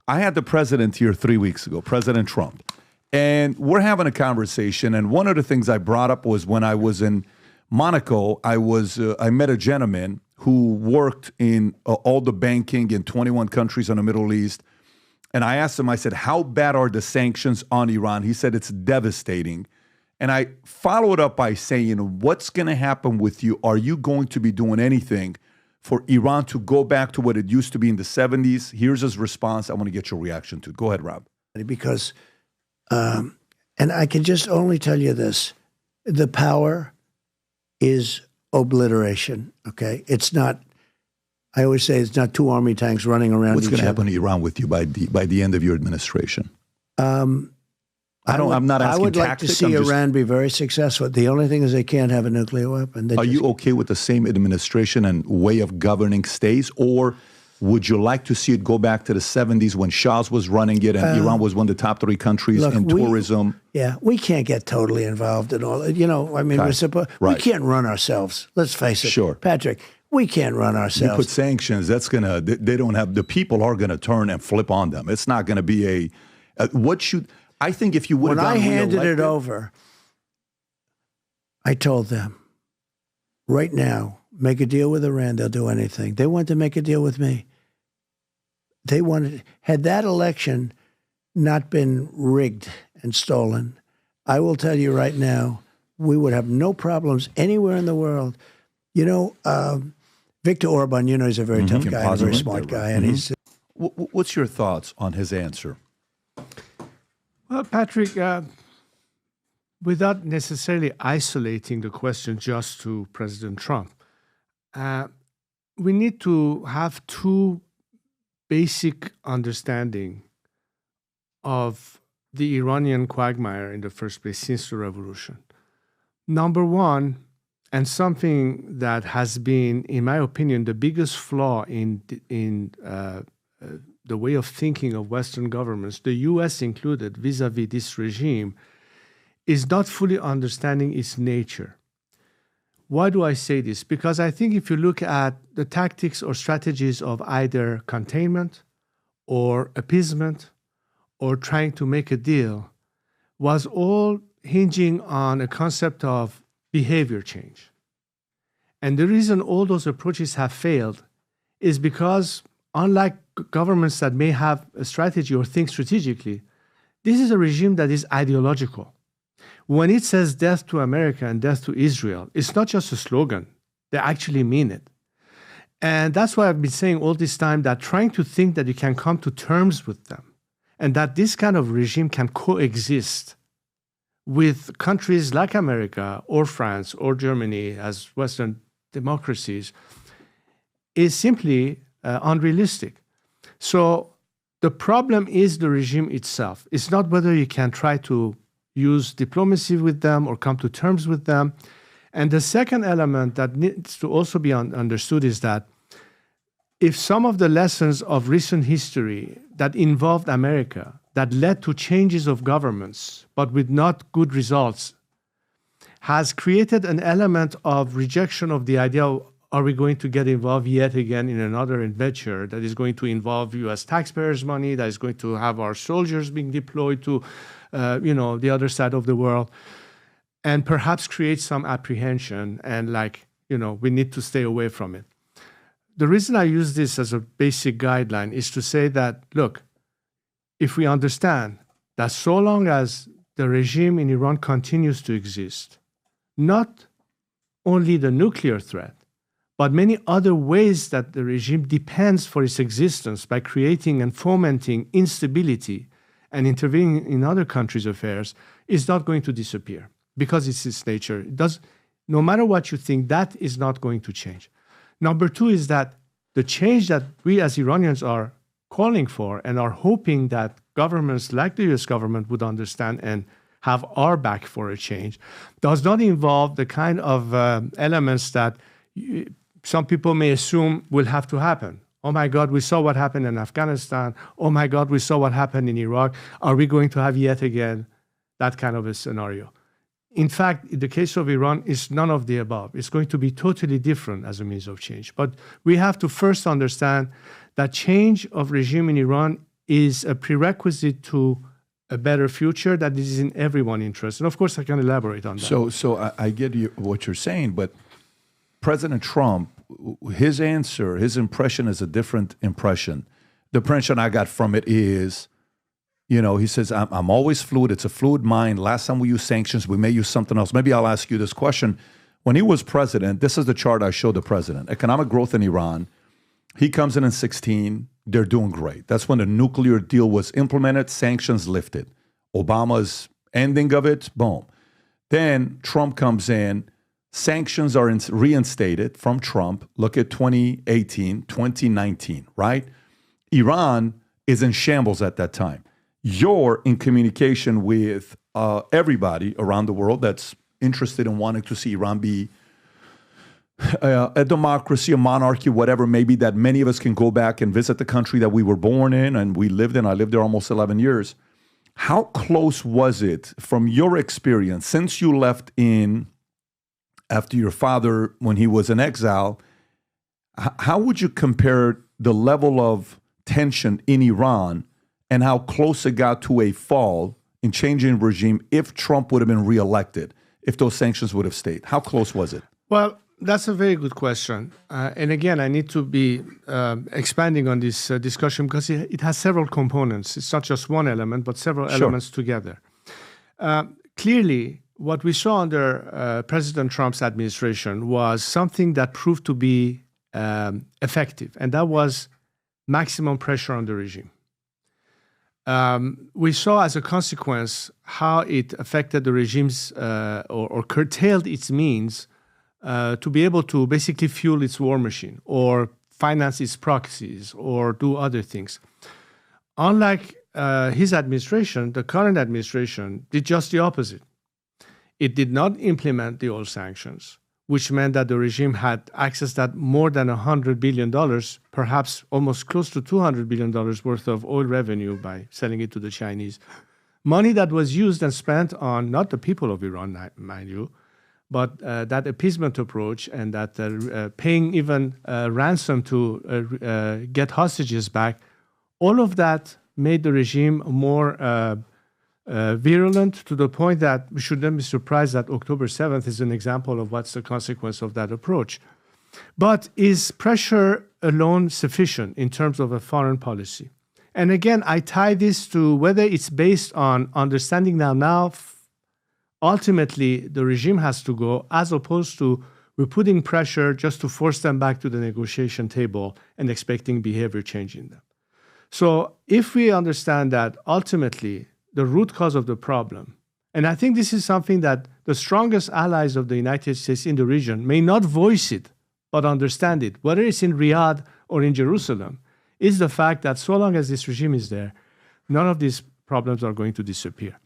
I had the president here 3 weeks ago, President Trump, and we're having a conversation. And one of the things I brought up was when I was in Monaco, I met a gentleman who worked in all the banking in 21 countries in the Middle East. And I asked him, I said, how bad are the sanctions on Iran? He said, it's devastating. And I followed up by saying, what's going to happen with you? Are you going to be doing anything for Iran to go back to what it used to be in the 70s? Here's his response. I want to get your reaction to it. Go ahead, Rob. Because, and I can just only tell you this, the power is obliteration, okay? It's not, I always say it's not two army tanks running around What's each going to other. happen to Iran with you by the end of your administration? I'm not asking I would like to see Iran be very successful. The only thing is they can't have a nuclear weapon. Are you okay with the same administration and way of governing stays, or would you like to see it go back to the 70s when Shah's was running it and Iran was one of the top 3 countries in tourism? We can't get totally involved in all. You know, I mean, we can't run ourselves. Let's face it. Sure. Patrick, we can't run ourselves. You put sanctions, that's going to, they don't have, the people are going to turn and flip on them. It's not going to be I think if you would have When I handed it over, I told them, right now, make a deal with Iran, they'll do anything. They wanted to make a deal with me. Had that election not been rigged and stolen, I will tell you right now, we would have no problems anywhere in the world. You know, Viktor Orban, you know, he's a very tough guy, a very smart guy. And he's. What's your thoughts on his answer? Well, Patrick, without necessarily isolating the question just to President Trump, we need to have 2 basic understanding of the Iranian quagmire in the first place since the revolution. Number one, and something that has been, in my opinion, the biggest flaw in the way of thinking of Western governments, the U.S. included, vis-a-vis this regime, is not fully understanding its nature. Why do I say this? Because I think if you look at the tactics or strategies of either containment or appeasement or trying to make a deal, was all hinging on a concept of behavior change. And the reason all those approaches have failed is because, unlike governments that may have a strategy or think strategically, this is a regime that is ideological. When it says death to America and death to Israel, it's not just a slogan. They actually mean it. And that's why I've been saying all this time that trying to think that you can come to terms with them and that this kind of regime can coexist with countries like America or France or Germany as Western democracies is simply unrealistic. So the problem is the regime itself. It's not whether you can try to use diplomacy with them or come to terms with them. And the second element that needs to also be understood is that if some of the lessons of recent history that involved America, that led to changes of governments, but with not good results, has created an element of rejection of the idea, are we going to get involved yet again in another adventure that is going to involve U.S. taxpayers' money, that is going to have our soldiers being deployed to, the other side of the world, and perhaps create some apprehension and we need to stay away from it. The reason I use this as a basic guideline is to say that, look, if we understand that so long as the regime in Iran continues to exist, not only the nuclear threat, but many other ways that the regime depends for its existence by creating and fomenting instability and intervening in other countries' affairs, is not going to disappear because it's its nature. No matter what you think, that is not going to change. Number 2 is that the change that we as Iranians are calling for and are hoping that governments like the US government would understand and have our back for a change does not involve the kind of elements that some people may assume will have to happen. Oh my God, we saw what happened in Afghanistan. Oh my God, we saw what happened in Iraq. Are we going to have yet again that kind of a scenario? In fact, in the case of Iran, it's none of the above. It's going to be totally different as a means of change. But we have to first understand that change of regime in Iran is a prerequisite to a better future that is in everyone's interest. And of course, I can elaborate on that. So I get what you're saying, but President Trump, his answer, his impression is a different impression. The impression I got from it is, he says, I'm always fluid. It's a fluid mind. Last time we used sanctions, we may use something else. Maybe I'll ask you this question. When he was president, this is the chart I showed the president. Economic growth in Iran. He comes in 2016. They're doing great. That's when the nuclear deal was implemented, sanctions lifted. Obama's ending of it, boom. Then Trump comes in. Sanctions are reinstated from Trump. Look at 2018, 2019, right? Iran is in shambles at that time. You're in communication with everybody around the world that's interested in wanting to see Iran be a democracy, a monarchy, whatever, maybe that many of us can go back and visit the country that we were born in and we lived in. I lived there almost 11 years. How close was it from your experience since you left in after your father when he was in exile? How would you compare the level of tension in Iran and how close it got to a fall in changing regime if Trump would have been reelected, if those sanctions would have stayed? How close was it? Well, that's a very good question. And again, I need to be expanding on this discussion because it has several components. It's not just one element, but several elements together. Clearly, what we saw under President Trump's administration was something that proved to be effective, and that was maximum pressure on the regime. We saw as a consequence how it affected the regime's or curtailed its means to be able to basically fuel its war machine or finance its proxies or do other things. Unlike his administration, the current administration did just the opposite. It did not implement the old sanctions, which meant that the regime had accessed that more than $100 billion, perhaps almost close to $200 billion worth of oil revenue by selling it to the Chinese. Money that was used and spent on not the people of Iran, mind you, but that appeasement approach and that paying even ransom to get hostages back, all of that made the regime more virulent to the point that we shouldn't be surprised that October 7th is an example of what's the consequence of that approach. But is pressure alone sufficient in terms of a foreign policy? And again, I tie this to whether it's based on understanding now ultimately the regime has to go, as opposed to we're putting pressure just to force them back to the negotiation table and expecting behavior change in them. So if we understand that ultimately the root cause of the problem, and I think this is something that the strongest allies of the United States in the region may not voice it, but understand it, whether it's in Riyadh or in Jerusalem, is the fact that so long as this regime is there, none of these problems are going to disappear.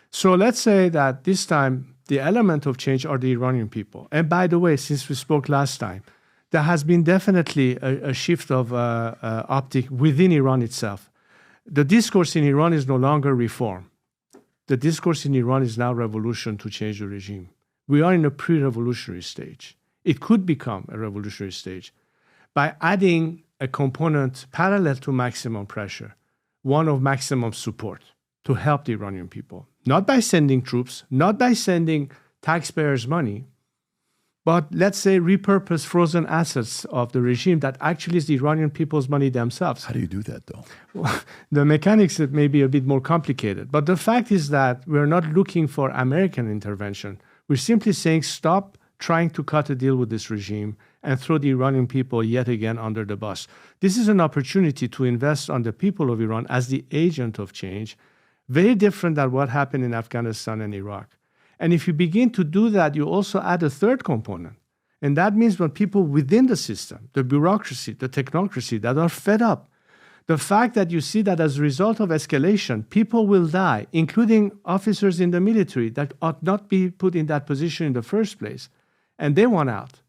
So let's say that this time the element of change are the Iranian people. And by the way, since we spoke last time, there has been definitely a shift of optic within Iran itself. The discourse in Iran is no longer reform. The discourse in Iran is now revolution to change the regime. We are in a pre-revolutionary stage. It could become a revolutionary stage by adding a component parallel to maximum pressure, one of maximum support to help the Iranian people. Not by sending troops, not by sending taxpayers' money, but let's say repurpose frozen assets of the regime that actually is the Iranian people's money themselves. How do you do that, though? Well, the mechanics may be a bit more complicated, but the fact is that we're not looking for American intervention. We're simply saying stop trying to cut a deal with this regime and throw the Iranian people yet again under the bus. This is an opportunity to invest on the people of Iran as the agent of change, very different than what happened in Afghanistan and Iraq. And if you begin to do that, you also add a third component. And that means when people within the system, the bureaucracy, the technocracy that are fed up, the fact that you see that as a result of escalation, people will die, including officers in the military that ought not be put in that position in the first place, and they want out,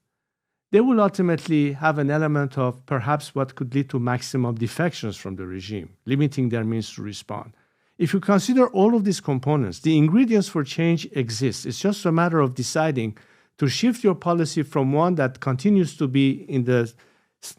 they will ultimately have an element of perhaps what could lead to maximum defections from the regime, limiting their means to respond. If you consider all of these components, the ingredients for change exist. It's just a matter of deciding to shift your policy from one that continues to be in the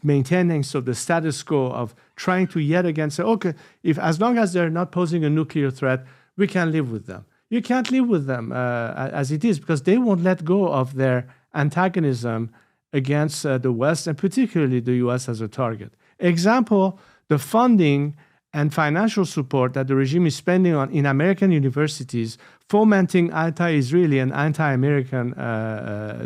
maintaining the status quo of trying to yet again say, okay, if as long as they're not posing a nuclear threat, we can live with them. You can't live with them as it is, because they won't let go of their antagonism against the West, and particularly the U.S. as a target. Example, the funding and financial support that the regime is spending on in American universities, fomenting anti-Israeli and anti-American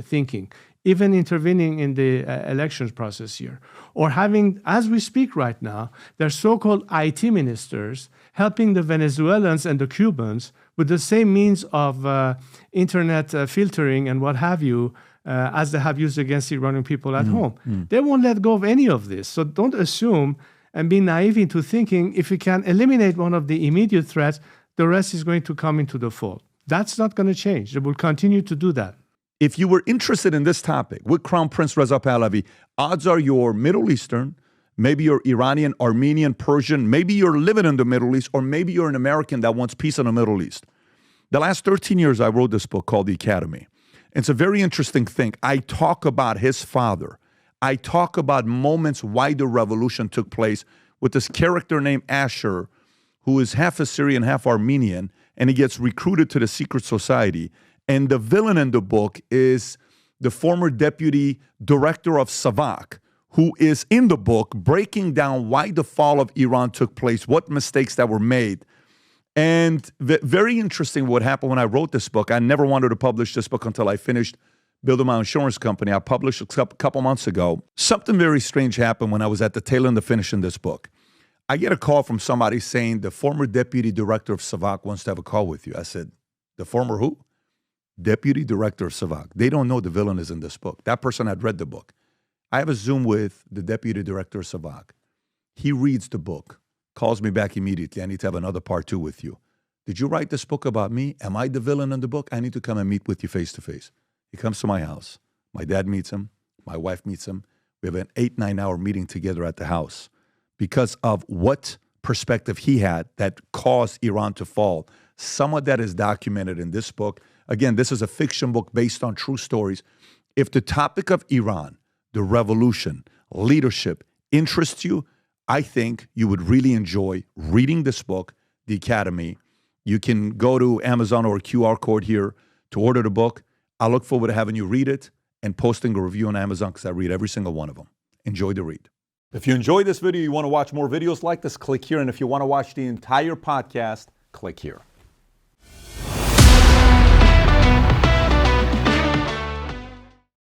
thinking, even intervening in the elections process here. Or having, as we speak right now, their so-called IT ministers helping the Venezuelans and the Cubans with the same means of internet filtering and what have you, as they have used against Iranian people at home. They won't let go of any of this. So don't assume and be naive into thinking if we can eliminate one of the immediate threats, the rest is going to come into the fold. That's not going to change. They will continue to do that. If you were interested in this topic with Crown Prince Reza Pahlavi, odds are you're Middle Eastern, maybe you're Iranian, Armenian, Persian, maybe you're living in the Middle East, or maybe you're an American that wants peace in the Middle East. The last 13 years, I wrote this book called The Academy. It's a very interesting thing. I talk about his father. I talk about moments why the revolution took place with this character named Asher, who is half Assyrian, half Armenian, and he gets recruited to the secret society. And the villain in the book is the former deputy director of Savak, who is in the book breaking down why the fall of Iran took place, what mistakes that were made. And very interesting what happened when I wrote this book. I never wanted to publish this book until I finished building my insurance company. I published a couple months ago. Something very strange happened when I was at the tail end of finishing this book. I get a call from somebody saying the former deputy director of Savak wants to have a call with you. I said, the former who? Deputy director of Savak. They don't know the villain is in this book. That person had read the book. I have a Zoom with the deputy director of Savak. He reads the book, calls me back immediately. I need to have another part 2 with you. Did you write this book about me? Am I the villain in the book? I need to come and meet with you face to face. He comes to my house. My dad meets him. My wife meets him. We have an 8-9 hour meeting together at the house because of what perspective he had that caused Iran to fall. Some of that is documented in this book. Again, this is a fiction book based on true stories. If the topic of Iran, the revolution, leadership interests you, I think you would really enjoy reading this book, The Academy. You can go to Amazon or a QR code here to order the book. I look forward to having you read it and posting a review on Amazon because I read every single one of them. Enjoy the read. If you enjoyed this video, you want to watch more videos like this, click here. And if you want to watch the entire podcast, click here.